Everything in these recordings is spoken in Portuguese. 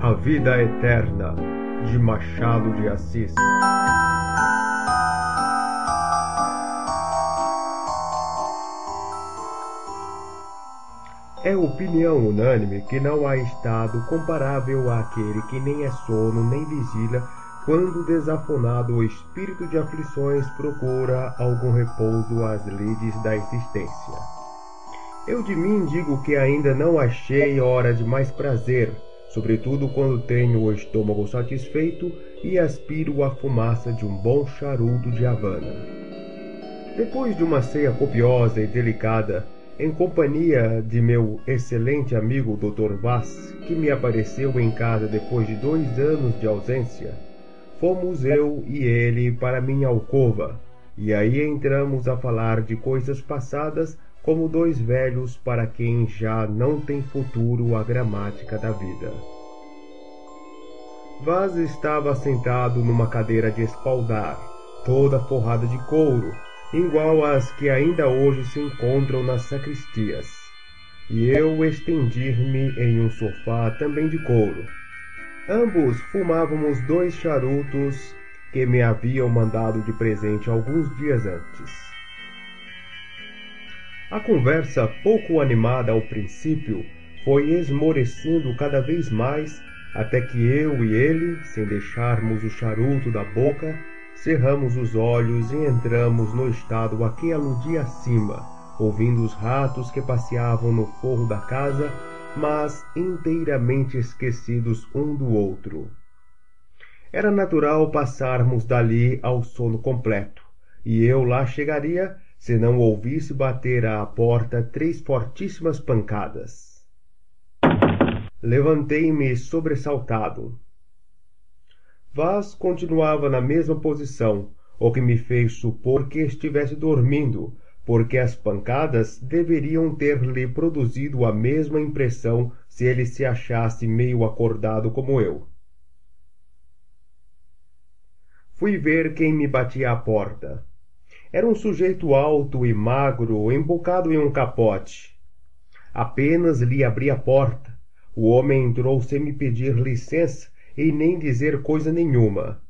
A Vida Eterna, de Machado de Assis. É opinião unânime que não há estado comparável àquele que nem é sono nem vigília, quando desafonado o espírito de aflições procura algum repouso às lides da existência. Eu de mim digo que ainda não achei hora de mais prazer, sobretudo quando tenho o estômago satisfeito e aspiro a fumaça de um bom charuto de Havana. Depois de uma ceia copiosa e delicada, em companhia de meu excelente amigo Dr. Vaz, que me apareceu em casa depois de 2 anos de ausência, fomos eu e ele para minha alcova, e aí entramos a falar de coisas passadas como 2 velhos para quem já não tem futuro a gramática da vida. Vaz estava sentado numa cadeira de espaldar, toda forrada de couro, igual às que ainda hoje se encontram nas sacristias, e eu estendi-me em um sofá também de couro. Ambos fumávamos 2 charutos que me haviam mandado de presente alguns dias antes. A conversa, pouco animada ao princípio, foi esmorecendo cada vez mais, até que eu e ele, sem deixarmos o charuto da boca, cerramos os olhos e entramos no estado a que aludi acima, ouvindo os ratos que passeavam no forro da casa, mas inteiramente esquecidos um do outro. Era natural passarmos dali ao sono completo, e eu lá chegaria se não ouvisse bater à porta 3 fortíssimas pancadas. Levantei-me sobressaltado. Vaz continuava na mesma posição, o que me fez supor que estivesse dormindo, porque as pancadas deveriam ter-lhe produzido a mesma impressão se ele se achasse meio acordado como eu. Fui ver quem me batia à porta. Era um sujeito alto e magro, embocado em um capote. Apenas lhe abri a porta. O homem entrou sem me pedir licença e nem dizer coisa nenhuma.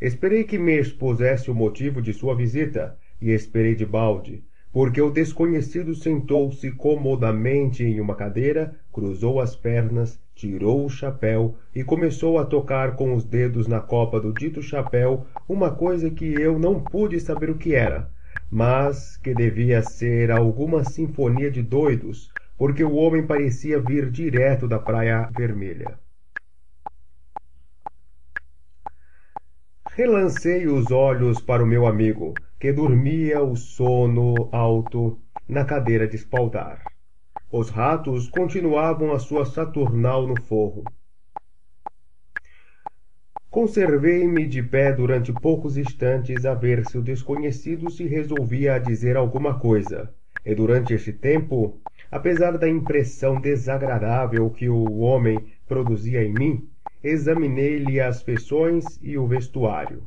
Esperei que me expusesse o motivo de sua visita, e esperei de balde, porque o desconhecido sentou-se comodamente em uma cadeira, cruzou as pernas, tirou o chapéu e começou a tocar com os dedos na copa do dito chapéu uma coisa que eu não pude saber o que era, mas que devia ser alguma sinfonia de doidos, porque o homem parecia vir direto da Praia Vermelha. Relancei os olhos para o meu amigo, que dormia o sono alto na cadeira de espaldar. Os ratos continuavam a sua saturnal no forro. Conservei-me de pé durante poucos instantes a ver se o desconhecido se resolvia a dizer alguma coisa, e durante este tempo, apesar da impressão desagradável que o homem produzia em mim, examinei-lhe as feições e o vestuário.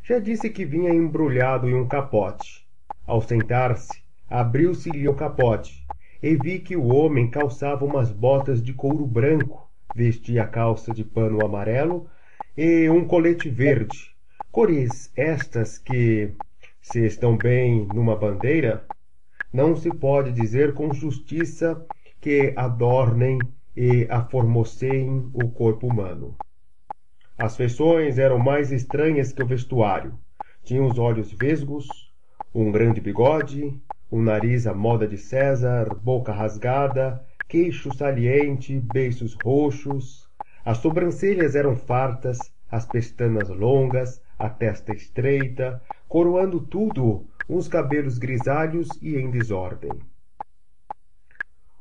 Já disse que vinha embrulhado em um capote. Ao sentar-se, abriu-se-lhe o capote, e vi que o homem calçava umas botas de couro branco, vestia calça de pano amarelo e um colete verde, cores estas que, se estão bem numa bandeira, não se pode dizer com justiça que adornem e aformoseiem o corpo humano. As feições eram mais estranhas que o vestuário. Tinha os olhos vesgos, um grande bigode, um nariz à moda de César, boca rasgada, queixo saliente, beiços roxos. As sobrancelhas eram fartas, as pestanas longas, a testa estreita, coroando tudo uns cabelos grisalhos e em desordem.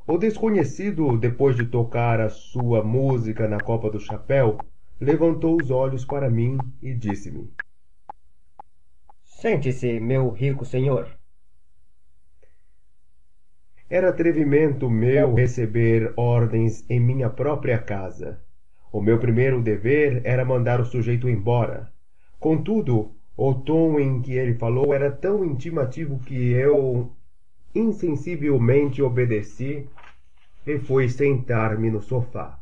O desconhecido, depois de tocar a sua música na copa do chapéu, levantou os olhos para mim e disse-me: "Sente-se, meu rico senhor." Era atrevimento meu receber ordens em minha própria casa. O meu primeiro dever era mandar o sujeito embora. Contudo, o tom em que ele falou era tão intimativo que eu insensivelmente obedeci e fui sentar-me no sofá.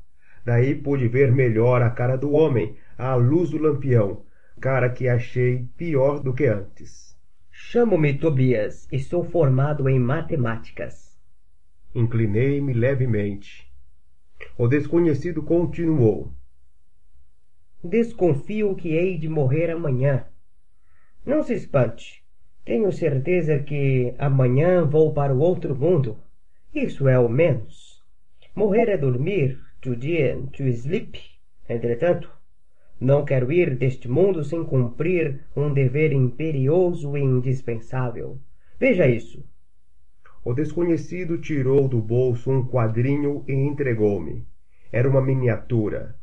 Daí pude ver melhor a cara do homem, à luz do lampião, cara que achei pior do que antes. Chamo-me Tobias e sou formado em matemáticas. Inclinei-me levemente. O desconhecido continuou. Desconfio que hei de morrer amanhã. Não se espante. Tenho certeza que amanhã vou para o outro mundo. Isso é o menos. Morrer é dormir, to die, to sleep. Entretanto, não quero ir deste mundo sem cumprir um dever imperioso e indispensável. Veja isso. O desconhecido tirou do bolso um quadrinho e entregou-me. Era uma miniatura.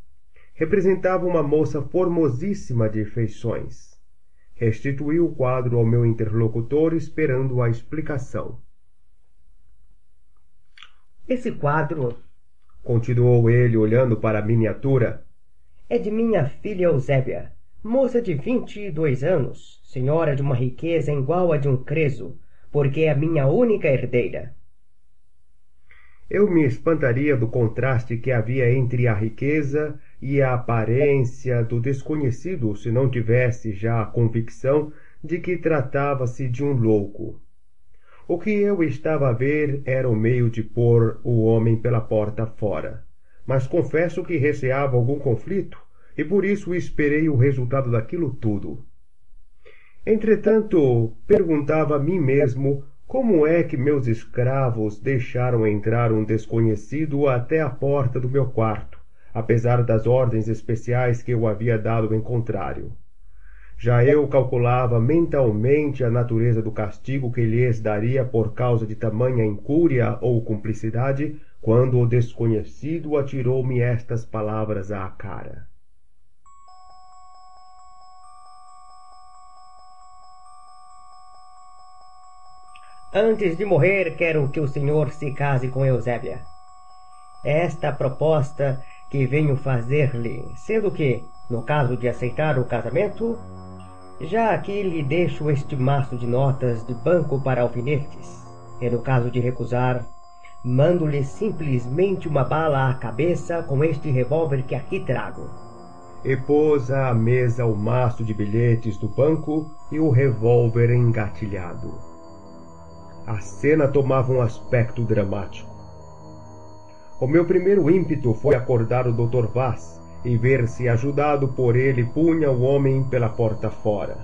Representava uma moça formosíssima de feições. Restituí o quadro ao meu interlocutor, esperando a explicação. Esse quadro, continuou ele, olhando para a miniatura, é de minha filha Eusébia, moça de 22 anos, senhora de uma riqueza igual a de um creso, porque é a minha única herdeira. Eu me espantaria do contraste que havia entre a riqueza e a aparência do desconhecido se não tivesse já a convicção de que tratava-se de um louco. O que eu estava a ver era o meio de pôr o homem pela porta fora, mas confesso que receava algum conflito e por isso esperei o resultado daquilo tudo. Entretanto, perguntava a mim mesmo como é que meus escravos deixaram entrar um desconhecido até a porta do meu quarto, apesar das ordens especiais que eu havia dado em contrário. Já eu calculava mentalmente a natureza do castigo que lhes daria por causa de tamanha incúria ou cumplicidade, quando o desconhecido atirou-me estas palavras à cara. Antes de morrer, quero que o senhor se case com Eusébia. É esta a proposta que venho fazer-lhe, sendo que, no caso de aceitar o casamento, já aqui lhe deixo este maço de notas de banco para alfinetes, e no caso de recusar, mando-lhe simplesmente uma bala à cabeça com este revólver que aqui trago. E pôs à mesa o maço de bilhetes do banco e o revólver engatilhado. A cena tomava um aspecto dramático. O meu primeiro ímpeto foi acordar o Dr. Vaz e ver se, ajudado por ele, punha o homem pela porta fora.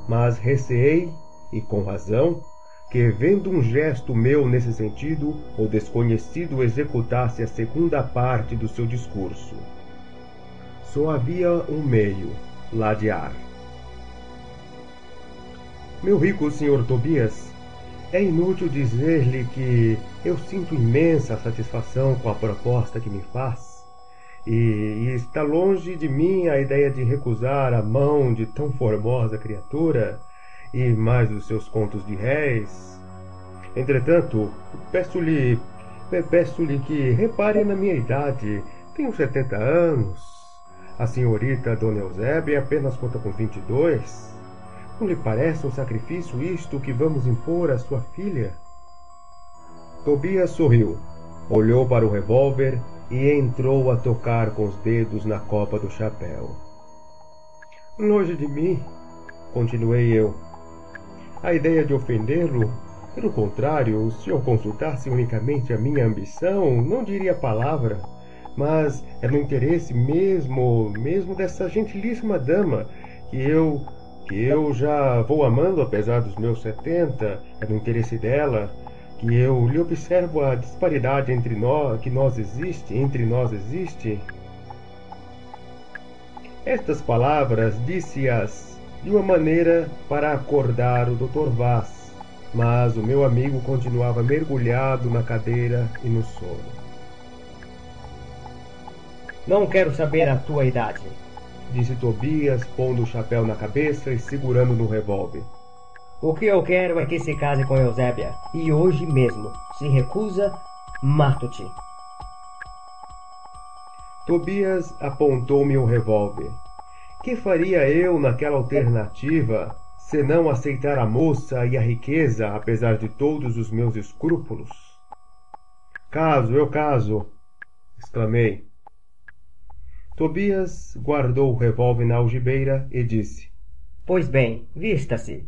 Mas receei, e com razão, que, vendo um gesto meu nesse sentido, o desconhecido executasse a segunda parte do seu discurso. Só havia um meio: ladear. Meu rico Sr. Tobias, é inútil dizer-lhe que eu sinto imensa satisfação com a proposta que me faz, e está longe de mim a ideia de recusar a mão de tão formosa criatura e mais os seus contos de réis. Entretanto, peço-lhe que repare na minha idade. Tenho 70 anos. A senhorita Dona Eusébia apenas conta com 22. Não lhe parece um sacrifício isto que vamos impor à sua filha? Tobias sorriu, olhou para o revólver e entrou a tocar com os dedos na copa do chapéu. Longe de mim, continuei eu, a ideia de ofendê-lo. Pelo contrário, se eu consultasse unicamente a minha ambição, não diria palavra, mas é no interesse mesmo dessa gentilíssima dama que eu já vou amando apesar dos meus 70, é no interesse dela que eu lhe observo a disparidade entre nós existe. Estas palavras disse-as de uma maneira para acordar o Dr. Vaz, mas o meu amigo continuava mergulhado na cadeira e no sono. Não quero saber a tua idade, disse Tobias, pondo o chapéu na cabeça e segurando no revólver. O que eu quero é que se case com Eusébia, e hoje mesmo. Se recusa, mato-te. Tobias apontou-me o revólver. Que faria eu naquela alternativa, senão aceitar a moça e a riqueza, apesar de todos os meus escrúpulos? Eu caso! Exclamei. Tobias guardou o revólver na algibeira e disse: Pois bem, vista-se.